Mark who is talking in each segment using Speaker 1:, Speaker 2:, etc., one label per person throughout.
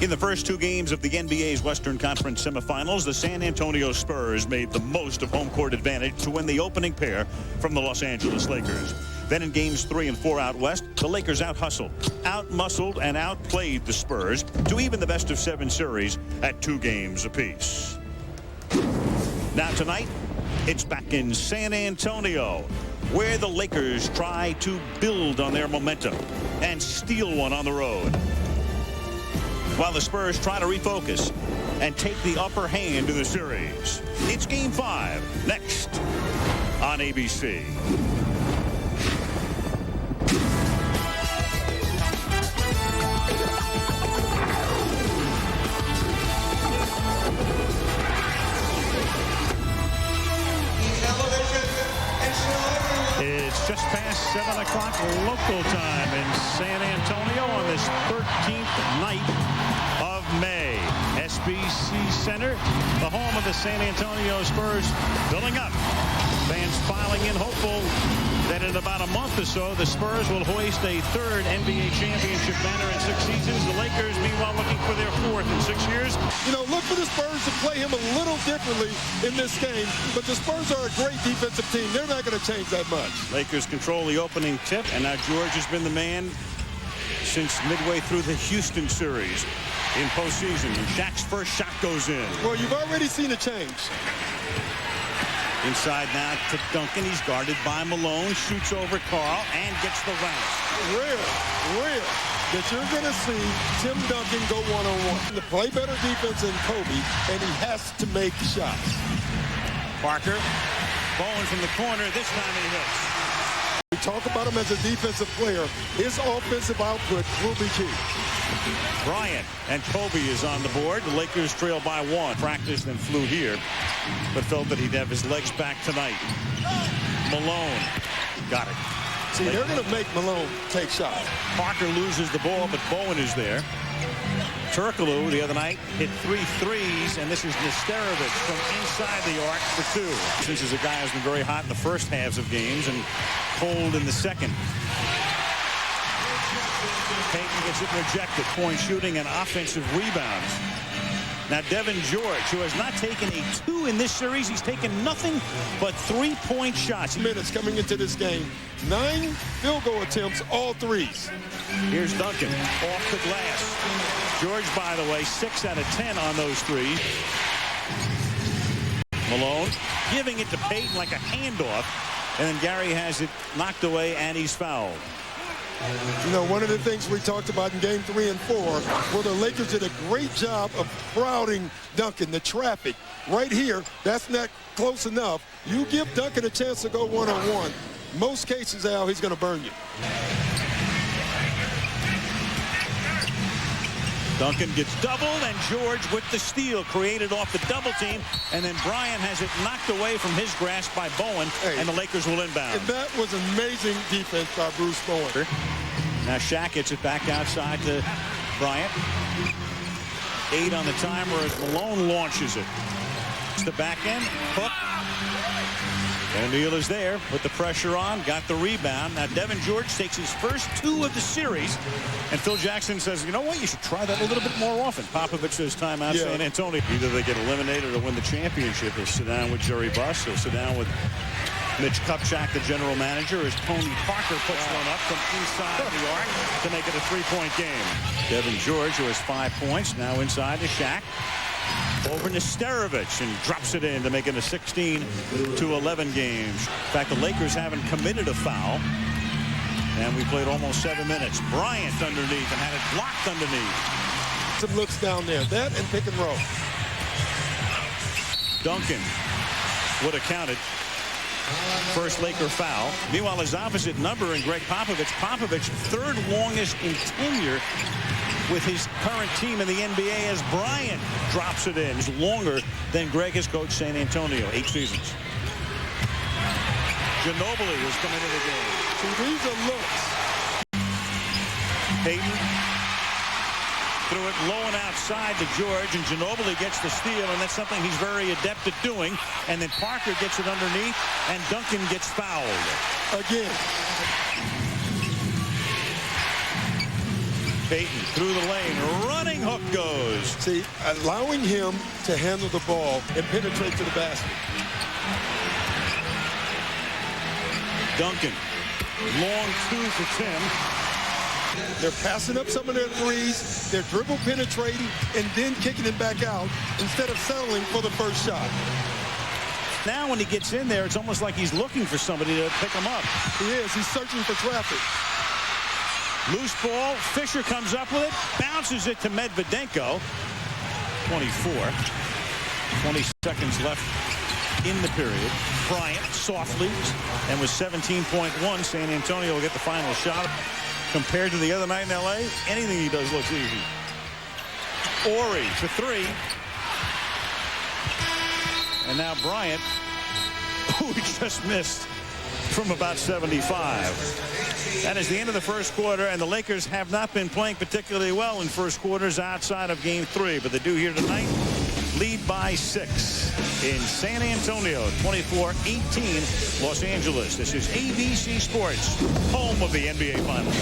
Speaker 1: In the first two games of the NBA's Western Conference semifinals, the San Antonio Spurs made the most of home court advantage to win the opening pair from the Los Angeles Lakers. Then in games 3 and 4 out west, the Lakers out-hustled, out-muscled, and outplayed the Spurs to even the best-of-7 series at 2 games apiece. Now tonight, it's back in San Antonio, where the Lakers try to build on their momentum and steal one on the road, while the Spurs try to refocus and take the upper hand in the series. It's Game 5 next on ABC. It's just past 7 o'clock local time in San Antonio on this 13th night of May. SBC Center, the home of the San Antonio Spurs, filling up. Fans filing in, hopeful that in about a month or so, the Spurs will hoist a 3rd NBA championship banner in 6 seasons. The Lakers, meanwhile, looking for their 4th in 6 years.
Speaker 2: You know, look for the Spurs to play him a little differently in this game, but the Spurs are a great defensive team. They're not going to change that much.
Speaker 1: Lakers control the opening tip, and now George has been the man since midway through the Houston series in postseason. And Shaq's first shot goes in.
Speaker 2: Well, you've already seen a change.
Speaker 1: Inside now to Duncan. He's guarded by Malone. Shoots over Carl and gets the bounce.
Speaker 2: Rare that you're going to see Tim Duncan go one-on-one. To play better defense than Kobe, and he has to make shots.
Speaker 1: Parker, Bowen from the corner. This time he hits.
Speaker 2: We talk about him as a defensive player. His offensive output will be key.
Speaker 1: Bryant and Kobe is on the board. The Lakers trail by 1. Practiced and flew here, but felt that he'd have his legs back tonight. Malone got it.
Speaker 2: See, they're going to make Malone take shots.
Speaker 1: Parker loses the ball, but Bowen is there. Turkoglu the other night hit 3 threes, and this is Nesterovic from inside the arc for 2. This is a guy who's been very hot in the first halves of games and cold in the second. Payton gets it rejected. Point shooting and offensive rebounds. Now Devin George, who has not taken a 2 in this series, he's taken nothing but 3-point shots.
Speaker 2: Minutes coming into this game. 9 field goal attempts, all 3s.
Speaker 1: Here's Duncan off the glass. George, by the way, 6 out of 10 on those 3s. Malone giving it to Payton like a handoff, and then Gary has it knocked away and he's fouled.
Speaker 2: You know, one of the things we talked about in game 3 and 4, where the Lakers did a great job of crowding Duncan, the traffic. Right here, that's not close enough. You give Duncan a chance to go one-on-one. Most cases, Al, he's going to burn you.
Speaker 1: Duncan gets doubled, and George with the steal created off the double team, and then Bryant has it knocked away from his grasp by Bowen, and the Lakers will inbound.
Speaker 2: And that was amazing defense by Bruce Bowen.
Speaker 1: Now Shaq gets it back outside to Bryant. 8 on the timer as Malone launches it. It's the back end, hook. And Neal is there, put the pressure on, got the rebound. Now Devin George takes his first 2 of the series, and Phil Jackson says, you know what, you should try that a little bit more often. Popovich says timeout San Antonio. Either they get eliminated or win the championship. He'll sit down with Jerry Buss. He'll sit down with Mitch Kupchak, the general manager, as Tony Parker puts one up from inside the arc to make it a 3-point game. Devin George, who has 5 points, now inside to Shaq. Over Nesterovic and drops it in to make it a 16-11 game. In fact, the Lakers haven't committed a foul. And we played almost 7 minutes. Bryant underneath and had it blocked underneath.
Speaker 2: Some looks down there. That and pick and roll.
Speaker 1: Duncan would have counted. First Laker foul. Meanwhile, his opposite number in Greg Popovich. Popovich, 3rd longest in tenure with his current team in the NBA as Bryant drops it in. It's longer than Greg has coached San Antonio, 8 seasons. Ginobili was coming into the game.
Speaker 2: See, these are looks.
Speaker 1: Payton threw it low and outside to George, and Ginobili gets the steal, and that's something he's very adept at doing. And then Parker gets it underneath, and Duncan gets fouled.
Speaker 2: Again.
Speaker 1: Payton through the lane. Running hook goes.
Speaker 2: See, allowing him to handle the ball and penetrate to the basket.
Speaker 1: Duncan. Long two for Tim.
Speaker 2: They're passing up some of their threes. They're dribble penetrating and then kicking it back out instead of settling for the first shot.
Speaker 1: Now when he gets in there, it's almost like he's looking for somebody to pick him up.
Speaker 2: He is. He's searching for traffic.
Speaker 1: Loose ball. Fisher comes up with it. Bounces it to Medvedenko. 24. 20 seconds left in the period. Bryant softly, and with 17.1, San Antonio will get the final shot. Compared to the other night in L.A., anything he does looks easy. Ori for three. And now Bryant, who just missed from about 75. That is the end of the first quarter, and the Lakers have not been playing particularly well in first quarters outside of Game 3, but they do here tonight. Lead by 6 in San Antonio, 24-18 Los Angeles. This is ABC Sports, home of the NBA Finals.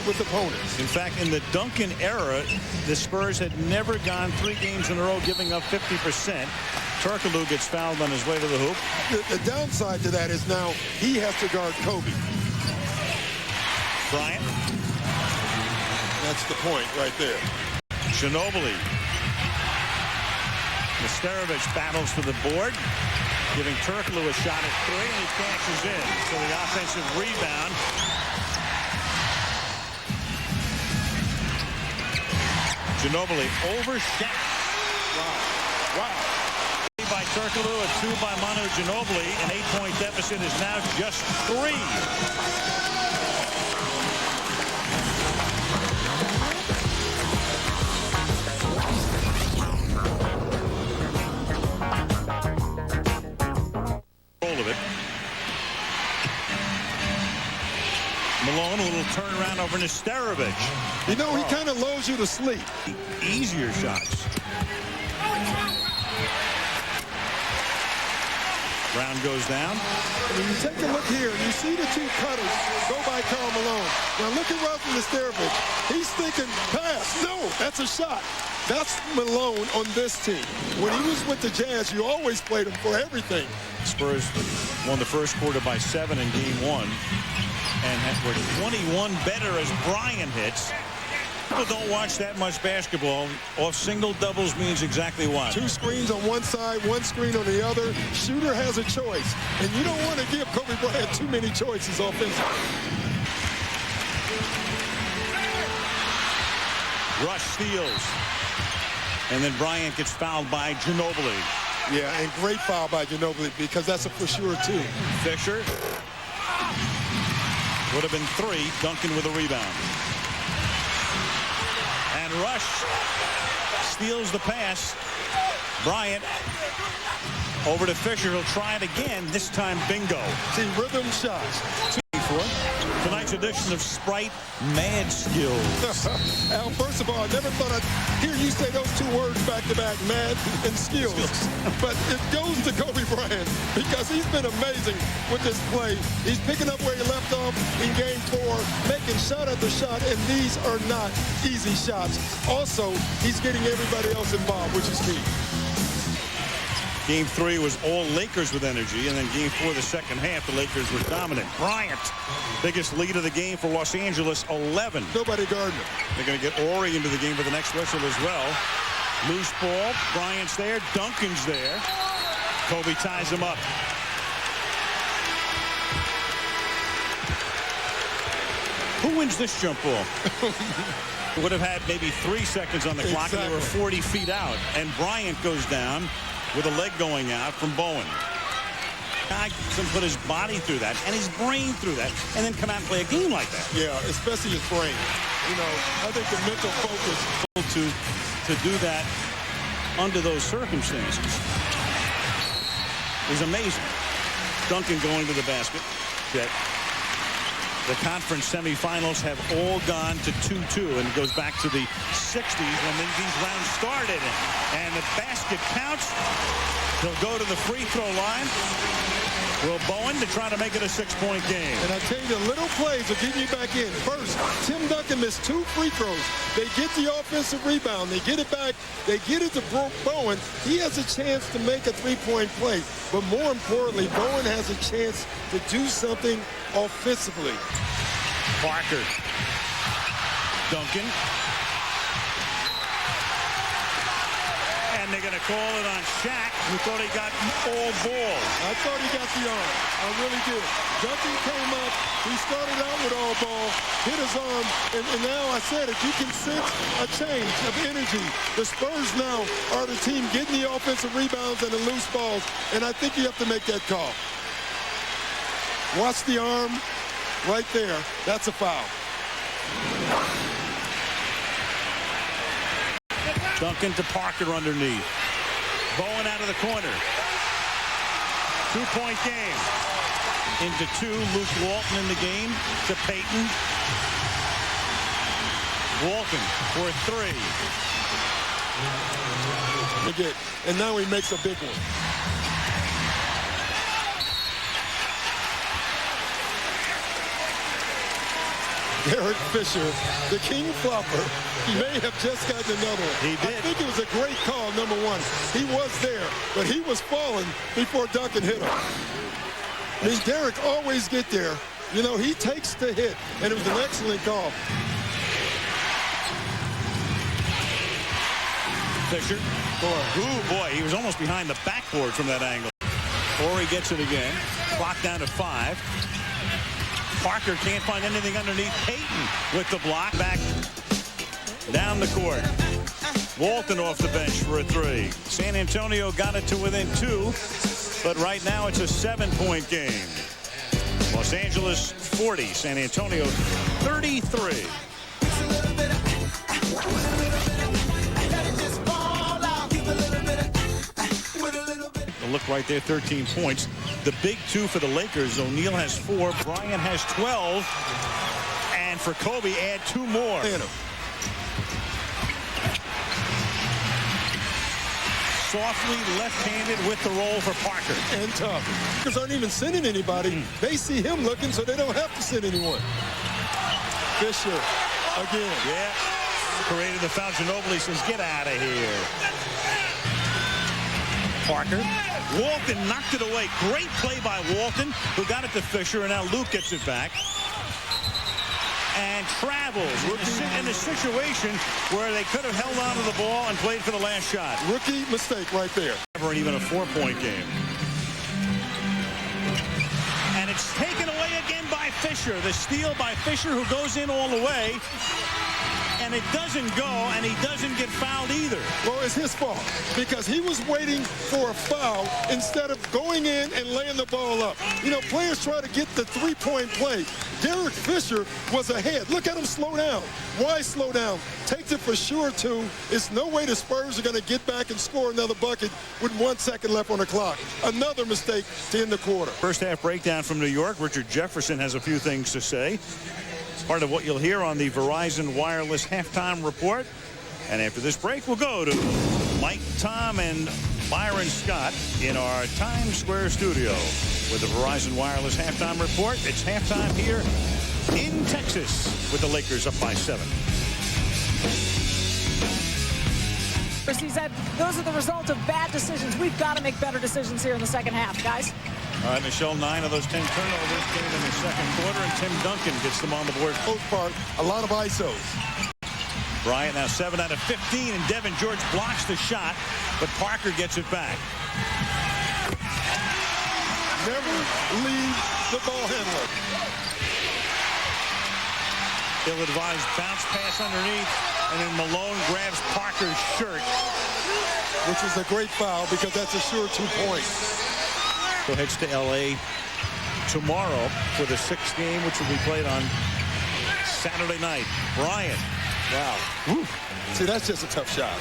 Speaker 2: With opponents.
Speaker 1: In fact, in the Duncan era, the Spurs had never gone 3 games in a row giving up 50%. Turkoglu gets fouled on his way to the hoop.
Speaker 2: The downside to that is now he has to guard Kobe.
Speaker 1: Bryant.
Speaker 2: That's the point right there.
Speaker 1: Ginobili. Nesterovic battles for the board, giving Turkoglu a shot at 3, and he cashes in. So the offensive rebound. Ginobili over Shaq.
Speaker 2: Wow.
Speaker 1: By Turkoglu, a 2 by Manu Ginobili. An 8-point deficit is now just 3. Of it. Malone, a little turnaround over Nesterovic.
Speaker 2: You know, he kind of lulls you to sleep.
Speaker 1: Easier shots. Brown goes down.
Speaker 2: When you take a look here, you see the 2 cutters go by Karl Malone. Now look at Ralph Nesterovic. He's thinking pass. No, that's a shot. That's Malone on this team. When he was with the Jazz, you always played him for everything.
Speaker 1: Spurs won the first quarter by 7 in Game 1. And were 21 better as Bryant hits. People don't watch that much basketball. Off single doubles means exactly what.
Speaker 2: 2 screens on one side, 1 screen on the other. Shooter has a choice. And you don't want to give Kobe Bryant too many choices offensively.
Speaker 1: Rush steals. And then Bryant gets fouled by Ginobili.
Speaker 2: Yeah, and great foul by Ginobili because that's a for sure, too.
Speaker 1: Fisher. Would have been 3. Duncan with a rebound. And Rush steals the pass. Bryant over to Fisher. He'll try it again. This time, bingo.
Speaker 2: See, rhythm shots.
Speaker 1: Tonight's edition of Sprite Mad Skills.
Speaker 2: Al, first of all, I never thought I'd hear you say those 2 words back to back, mad and skills. But it goes to Kobe Bryant because he's been amazing with this play. He's picking up where he left off in Game 4, making shot after shot, and these are not easy shots. Also, he's getting everybody else involved, which is key.
Speaker 1: Game 3 was all Lakers with energy, and then Game 4, the second half, the Lakers were dominant. Bryant, biggest lead of the game for Los Angeles, 11.
Speaker 2: Nobody guarding him.
Speaker 1: They're going to get Ori into the game for the next whistle as well. Loose ball. Bryant's there. Duncan's there. Kobe ties him up. Who wins this jump ball? Would have had maybe 3 seconds on the clock, and they were 40 feet out. And Bryant goes down with a leg going out from Bowen. Guy can put his body through that and his brain through that and then come out and play a game like that.
Speaker 2: Yeah, especially his brain. You know, I think the mental focus
Speaker 1: to do that under those circumstances is amazing. Duncan going to the basket. The conference semifinals have all gone to 2-2, and it goes back to the 60s when these rounds started. And the basket counts. He'll go to the free throw line. Will Bowen to try to make it a 6-point game.
Speaker 2: And I tell you, the little plays are getting you back in. First, Tim Duncan missed 2 free throws. They get the offensive rebound. They get it back. They get it to Bowen. He has a chance to make a 3-point play. But more importantly, Bowen has a chance to do something offensively.
Speaker 1: Parker. Duncan. And they're going to call it on Shaq, who thought he got all ball.
Speaker 2: I thought he got the arm. I really did. Duncan came up. He started out with all ball, hit his arm, and now I said it. You can sense a change of energy. The Spurs now are the team getting the offensive rebounds and the loose balls, and I think you have to make that call. Watch the arm right there. That's a foul.
Speaker 1: Duncan to Parker underneath. Bowen out of the corner. 2-point game. Into 2. Luke Walton in the game to Payton. Walton for 3.
Speaker 2: Again, and now he makes a big one. Derek Fisher, the king flopper, may have just gotten another one.
Speaker 1: He did.
Speaker 2: I think it was a great call, number 1. He was there, but he was falling before Duncan hit him. I mean, Derek always get there. You know, he takes the hit, and it was an excellent call.
Speaker 1: Fisher. Ooh, boy, he was almost behind the backboard from that angle. Corey gets it again. Clock down to 5. Parker can't find anything underneath. Payton with the block. Back down the court. Walton off the bench for a 3. San Antonio got it to within 2, but right now it's a 7-point game. Los Angeles 40, San Antonio 33. Look right there, 13 points. The big 2 for the Lakers. O'Neal has 4. Bryant has 12. And for Kobe, add 2 more. Softly left-handed with the roll for Parker.
Speaker 2: And tough. Because aren't even sending anybody. They see him looking, so they don't have to send anyone. Fisher again.
Speaker 1: Yeah. Created the foul. Ginobili says, get out of here. Parker. Walton knocked it away. Great play by Walton, who got it to Fisher, and now Luke gets it back. And travels in a situation where they could have held on to the ball and played for the last shot.
Speaker 2: Rookie mistake right there.
Speaker 1: Never even a 4-point game. And it's taken away again by Fisher. The steal by Fisher, who goes in all the way. And it doesn't go, and he doesn't get fouled either.
Speaker 2: Well, it's his fault because he was waiting for a foul instead of going in and laying the ball up. You know, players try to get the 3-point play. Derek Fisher was ahead. Look at him slow down. Why slow down? Takes it for sure, too. It's no way the Spurs are going to get back and score another bucket with 1 second left on the clock. Another mistake to end the quarter.
Speaker 1: First half breakdown from New York. Richard Jefferson has a few things to say. Part of what you'll hear on the Verizon Wireless halftime report. And after this break, we'll go to Mike, Tom, and Byron Scott in our Times Square studio with the Verizon Wireless halftime report. It's halftime here in Texas with the Lakers up by 7.
Speaker 3: He said those are the result of bad decisions. We've got to make better decisions here in the second half, guys.
Speaker 1: All right, Michelle, 9 of those 10 turnovers came in the second quarter, and Tim Duncan gets them on the board.
Speaker 2: Most part, a lot of ISOs.
Speaker 1: Bryant now 7 out of 15, and Devin George blocks the shot, but Parker gets it back.
Speaker 2: Never leave the ball handler.
Speaker 1: Ill-advised bounce pass underneath, and then Malone grabs Parker's shirt.
Speaker 2: Which is a great foul because that's a sure 2 points.
Speaker 1: So heads to L.A. tomorrow for the 6th game, which will be played on Saturday night. Bryant. Wow.
Speaker 2: Woo. See, that's just a tough shot.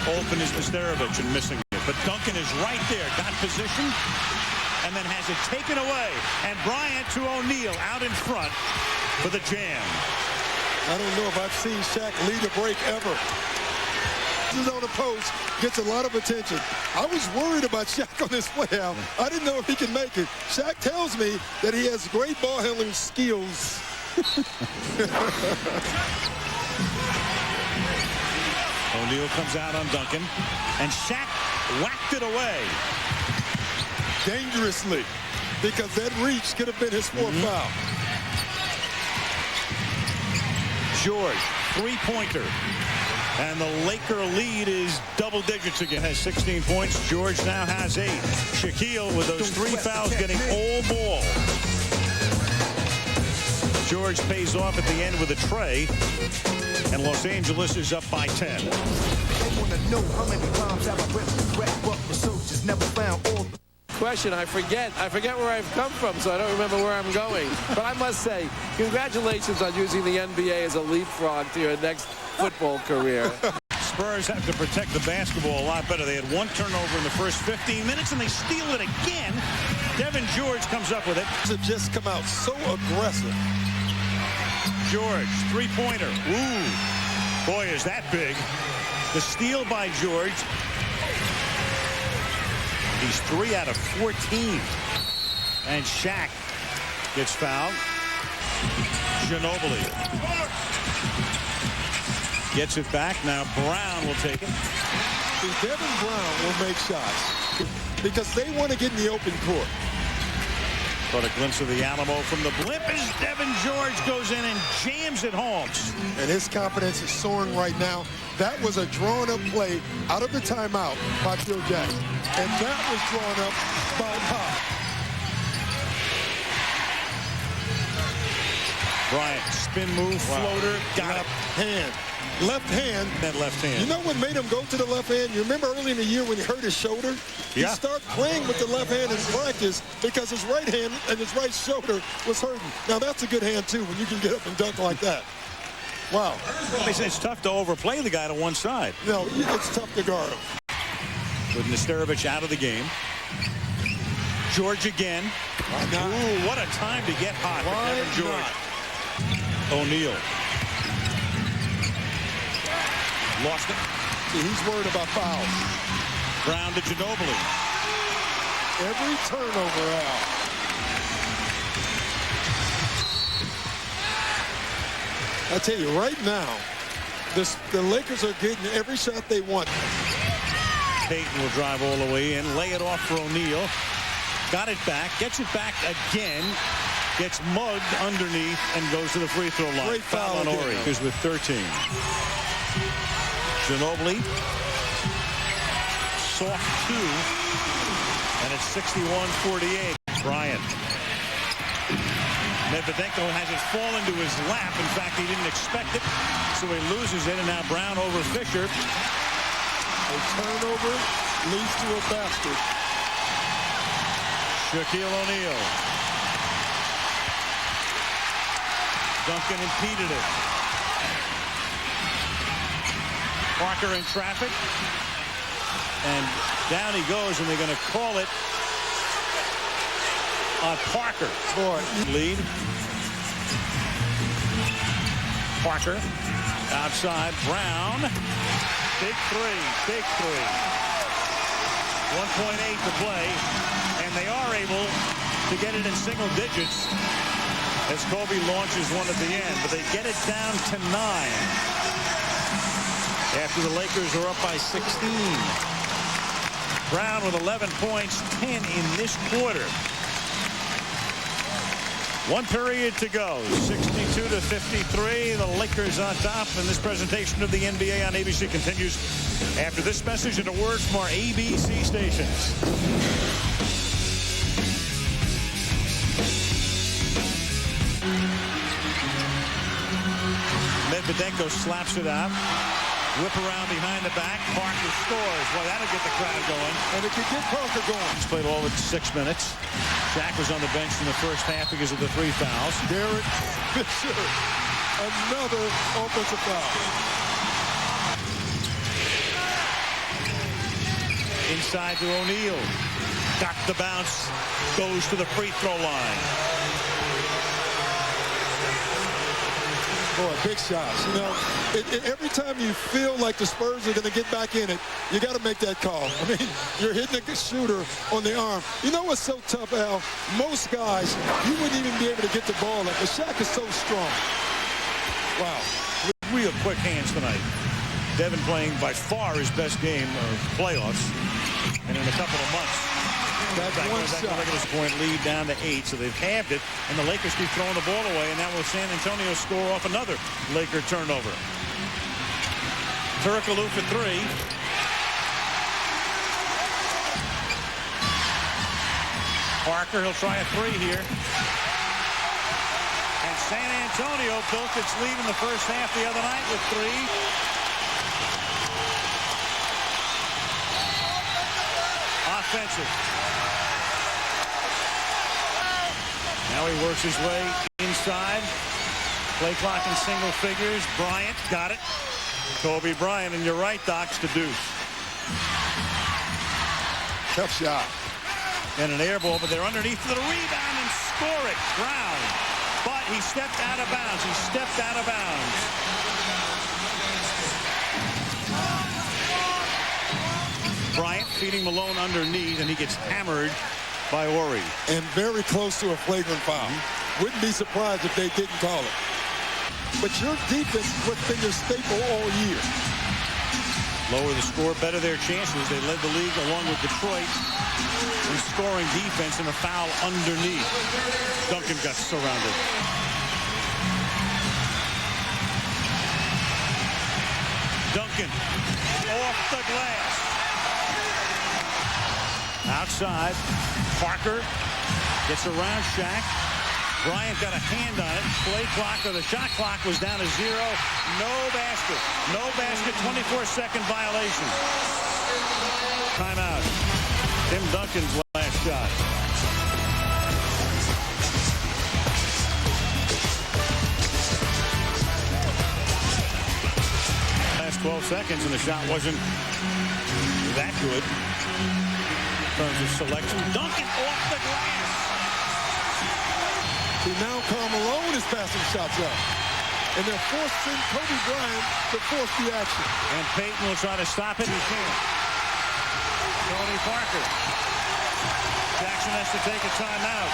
Speaker 1: Open is Misterovich and missing it. But Duncan is right there. Got position and then has it taken away. And Bryant to O'Neal out in front for the jam.
Speaker 2: I don't know if I've seen Shaq lead a break ever. it on the post, gets a lot of attention. I was worried about Shaq on this play out. I didn't know if he could make it. Shaq tells me that he has great ball handling skills.
Speaker 1: O'Neal comes out on Duncan, and Shaq whacked it away.
Speaker 2: Dangerously, because that reach could have been his fourth foul.
Speaker 1: George, three-pointer. And the Laker lead is double digits again. Has 16 points. George now has 8. Shaquille with those 3 fouls getting all ball. George pays off at the end with a tray. And Los Angeles is up by 10.
Speaker 4: Question, I forget where I've come from, so I don't remember where I'm going. But I must say, congratulations on using the NBA as a leapfrog to your next football career.
Speaker 1: Spurs have to protect the basketball a lot better. They had 1 turnover in the first 15 minutes, and they steal it again. Devin George comes up with it.
Speaker 2: To just come out so aggressive.
Speaker 1: George, three-pointer. Ooh, boy, is that big. The steal by George. He's 3 out of 14. And Shaq gets fouled. Ginobili gets it back. Now Brown will take it.
Speaker 2: Devin Brown will make shots because they want to get in the open court.
Speaker 1: Caught a glimpse of the Alamo from the blimp as Devin George goes in and jams it home.
Speaker 2: And his confidence is soaring right now. That was a drawn-up play out of the timeout by Phil Jackson. And that was drawn up by Pop.
Speaker 1: Bryant, spin move, floater, got it.
Speaker 2: Left hand.
Speaker 1: That left hand.
Speaker 2: You know what made him go to the left hand? You remember early in the year when he hurt his shoulder?
Speaker 1: Yeah.
Speaker 2: He started playing with the left hand in practice because his right hand and his right shoulder was hurting. Now that's a good hand too when you can get up and dunk like that. Wow.
Speaker 1: They say it's tough to overplay the guy to one side.
Speaker 2: No, it's tough to guard him.
Speaker 1: With Nesterovic out of the game. George again. Ooh, what a time to get hot for Devin George. O'Neal. Lost it.
Speaker 2: See, he's worried about fouls.
Speaker 1: Brown to Ginobili.
Speaker 2: Every turnover out. I tell you, right now, the Lakers are getting every shot they want.
Speaker 1: Payton will drive all the way in, lay it off for O'Neal. Got it back, gets it back again, gets mugged underneath, and goes to the free throw line.
Speaker 2: Great foul
Speaker 1: on Ori, who's with 13. Ginobili, soft 2, and it's 61-48. Bryant. Medvedenko has it fall into his lap. In fact, he didn't expect it, so he loses it, and now Brown over Fisher.
Speaker 2: A turnover leads to a basket.
Speaker 1: Shaquille O'Neal. Duncan impeded it. Parker in traffic. And down he goes, and they're going to call it on Parker.
Speaker 2: Boy,
Speaker 1: lead. Parker outside. Brown. Big three. Big three. 1.8 to play. And they are able to get it in single digits as Kobe launches one at the end. But they get it down to 9 after the Lakers are up by 16. Brown with 11 points, 10 in this quarter. 1 period to go. 62-53. The Lakers on top. And this presentation of the NBA on ABC continues after this message and a word from our ABC stations. Medvedenko slaps it out. Whip around behind the back. Parker scores. Well, that'll get the crowd going.
Speaker 2: And it could get Parker going.
Speaker 1: He's played all of 6 minutes. Shaq was on the bench in the first half because of the 3 fouls.
Speaker 2: Derek Fisher, another offensive foul.
Speaker 1: Inside to O'Neal. Got the bounce. Goes to the free throw line.
Speaker 2: Boy, big shots. You know, every time you feel like the Spurs are going to get back in it, you got to make that call. I mean, you're hitting a shooter on the arm. You know what's so tough, Al? Most guys, you wouldn't even be able to get the ball up. But Shaq is so strong. Wow.
Speaker 1: Real quick hands tonight. Devin playing by far his best game of playoffs, and in a couple of months.
Speaker 2: That's one shot.
Speaker 1: Regular point lead down to 8, so they've halved it, and the Lakers keep throwing the ball away, and now will San Antonio score off another Laker turnover. Turkoglu for 3. Parker, he'll try a 3 here. And San Antonio built its lead in the first half the other night with 3. Offensive. Now he works his way inside. Play clock in single figures. Bryant got it. Kobe Bryant, and you're right, Doc's the deuce.
Speaker 2: Tough shot.
Speaker 1: And an air ball, but they're underneath for the rebound and score it. Brown. But he stepped out of bounds. He stepped out of bounds. Bryant feeding Malone underneath, and he gets hammered by Horry.
Speaker 2: And very close to a flagrant foul. Wouldn't be surprised if they didn't call it. But your defense has been your staple all year.
Speaker 1: Lower the score, better their chances. They led the league along with Detroit in scoring defense and a foul underneath. Duncan got surrounded. Duncan off the glass. Outside, Parker gets around Shaq. Bryant got a hand on it. Play clock, or the shot clock was down to 0. No basket. No basket, 24-second violation. Timeout. Tim Duncan's last shot. Last 12 seconds, and the shot wasn't that good. In terms of selection, Duncan off the glass.
Speaker 2: See, now Karl Malone is passing shots up. And they're forcing Kobe Bryant to force the action.
Speaker 1: And Payton will try to stop it. He can't. Tony Parker. Jackson has to take a timeout.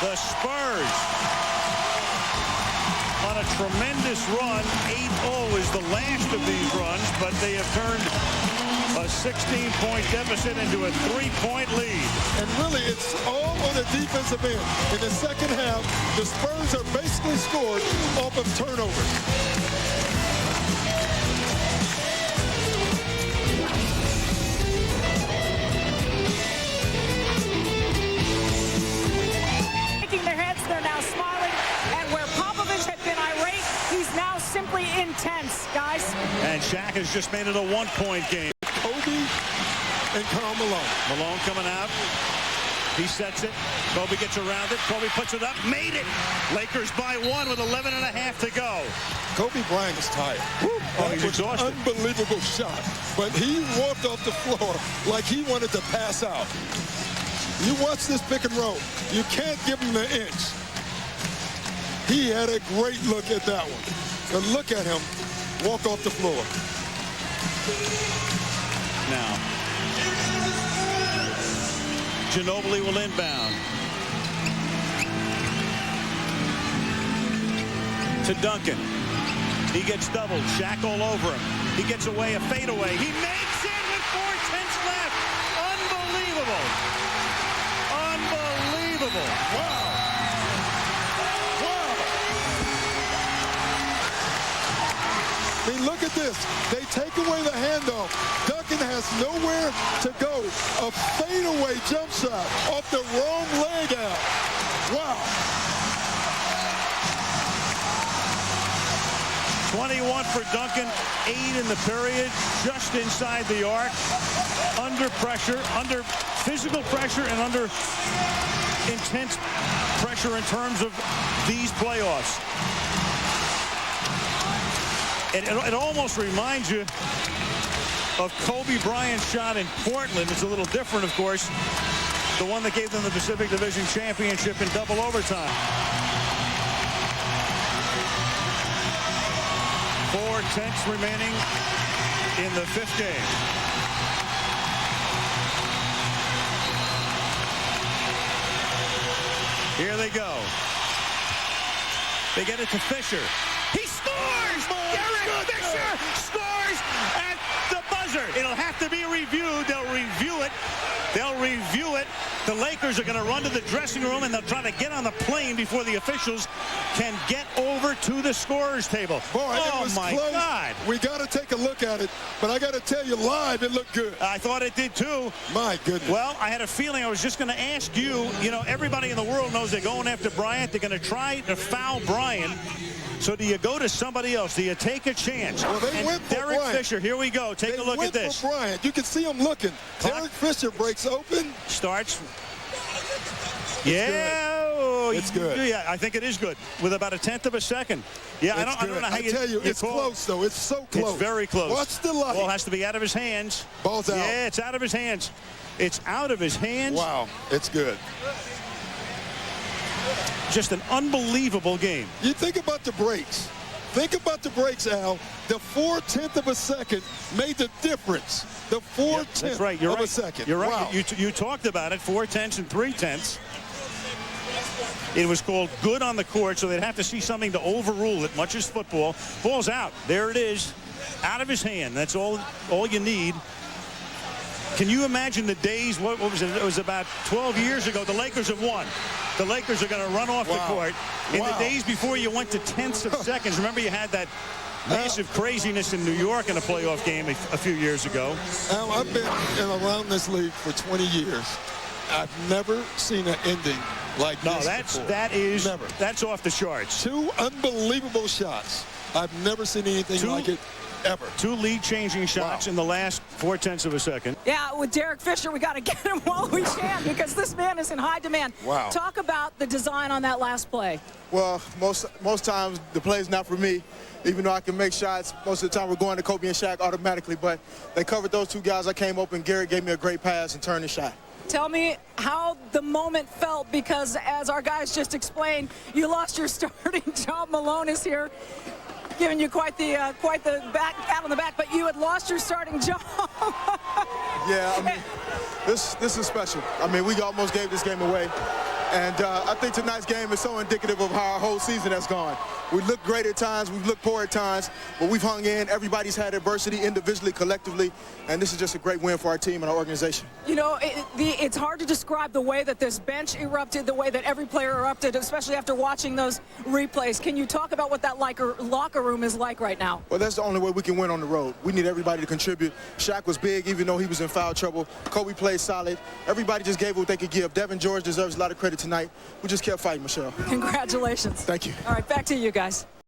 Speaker 1: The Spurs on a tremendous run. 8-0 is the last of these runs, but they have turned a 16-point deficit into a 3-point lead.
Speaker 2: And really, it's all on the defensive end. In the second half, the Spurs are basically scored off of turnovers.
Speaker 3: Shaking their heads, they're now smiling. And where Popovich had been irate, he's now simply intense, guys.
Speaker 1: And Shaq has just made it a 1-point game.
Speaker 2: Kobe and Karl Malone.
Speaker 1: Malone coming out. He sets it. Kobe gets around it. Kobe puts it up. Made it. Lakers by 1 with 11 and a half to go.
Speaker 2: Kobe Bryant is tired.
Speaker 1: Oh, he's exhausted.
Speaker 2: Unbelievable shot. But he walked off the floor like he wanted to pass out. You watch this pick and roll. You can't give him an inch. He had a great look at that one. But look at him walk off the floor.
Speaker 1: Now, Ginobili will inbound. To Duncan. He gets doubled. Shaq all over him. He gets away a fadeaway. He makes it with 4:10 left. Unbelievable. Unbelievable.
Speaker 2: Wow. Wow. I mean, look at this. They take away the handoff. Duncan has nowhere to go. A fadeaway jump shot off the wrong leg out. Wow.
Speaker 1: 21 for Duncan, 8 in the period, just inside the arc, under pressure, under physical pressure, and under intense pressure in terms of these playoffs. It almost reminds you of Kobe Bryant's shot in Portland. It's a little different, of course. the one that gave them the Pacific Division Championship in double overtime. 4/10 remaining in the 5th game. Here they go. They get it to Fisher. He scores! Derek Fisher scores at the buzzer. It'll have to be reviewed. They'll review it. They'll review it. The Lakers are going to run to the dressing room, and they'll try to get on the plane before the officials can get over to the scorer's table.
Speaker 2: Boy,
Speaker 1: oh,
Speaker 2: it was
Speaker 1: my
Speaker 2: close.
Speaker 1: God.
Speaker 2: We got to take a look at it, but I got to tell you, live, it looked good.
Speaker 1: I thought it did, too.
Speaker 2: My goodness.
Speaker 1: Well, I had a feeling I was just going to ask you, everybody in the world knows they're going after Bryant. They're going to try to foul Bryant. So do you go to somebody else? Do you take a chance?
Speaker 2: Well, they went for
Speaker 1: Derek
Speaker 2: Bryant.
Speaker 1: Fisher, here we go. Take a look at this.
Speaker 2: They went for Bryant. You can see him looking. Derek Fisher breaks open.
Speaker 1: Starts. Yeah.
Speaker 2: It's good.
Speaker 1: Yeah, I think it is good. With about 1/10 of a second. Yeah, I don't know how
Speaker 2: I tell you, it's close, though. It's so close.
Speaker 1: It's very close.
Speaker 2: Watch the light.
Speaker 1: Ball has to be out of his hands.
Speaker 2: Ball's out.
Speaker 1: Yeah, it's out of his hands. It's out of his hands.
Speaker 2: Wow, it's good.
Speaker 1: Just an unbelievable game.
Speaker 2: You think about the breaks. Think about the breaks, Al. The 4/10 of a second made the difference. The 4/10 of a second.
Speaker 1: You're right.
Speaker 2: Wow.
Speaker 1: You talked about it, 4/10 and 3/10. It was called good on the court, so they'd have to see something to overrule it, much as football. Ball's out. There it is. Out of his hand. That's all you need. Can you imagine the days, what was it? It was about 12 years ago. The Lakers have won. The Lakers are going to run off the court. In the days before you went to tenths of seconds, remember you had that massive craziness in New York in a playoff game a few years ago.
Speaker 2: Al, I've been around this league for 20 years. I've never seen an ending like this before.
Speaker 1: That's off the charts.
Speaker 2: 2 unbelievable shots. I've never seen anything like it. Ever.
Speaker 1: 2 lead-changing shots in the last 4/10 of a second.
Speaker 3: Yeah, with Derek Fisher, we got to get him while we can because this man is in high demand.
Speaker 2: Wow.
Speaker 3: Talk about the design on that last play.
Speaker 5: Well, most times the play's not for me. Even though I can make shots, most of the time we're going to Kobe and Shaq automatically. But they covered those 2 guys. I came open. Garrett gave me a great pass and turned the shot.
Speaker 3: Tell me how the moment felt because, as our guys just explained, you lost your starting job. Malone is here, giving you quite the pat on the back, but you had lost your starting job.
Speaker 5: Yeah, I mean, this is special. I mean, we almost gave this game away. And I think tonight's game is so indicative of how our whole season has gone. We look great at times, we've looked poor at times, but we've hung in. Everybody's had adversity individually, collectively, and this is just a great win for our team and our organization.
Speaker 3: It's hard to describe the way that this bench erupted, the way that every player erupted, especially after watching those replays. Can you talk about what that locker room is like right now?
Speaker 5: Well, that's the only way we can win on the road. We need everybody to contribute. Shaq was big, even though he was in foul trouble. Kobe played solid. Everybody just gave what they could give. Devin George deserves a lot of credit tonight. We just kept fighting, Michelle.
Speaker 3: Congratulations.
Speaker 5: Thank you.
Speaker 3: All right, back to you guys.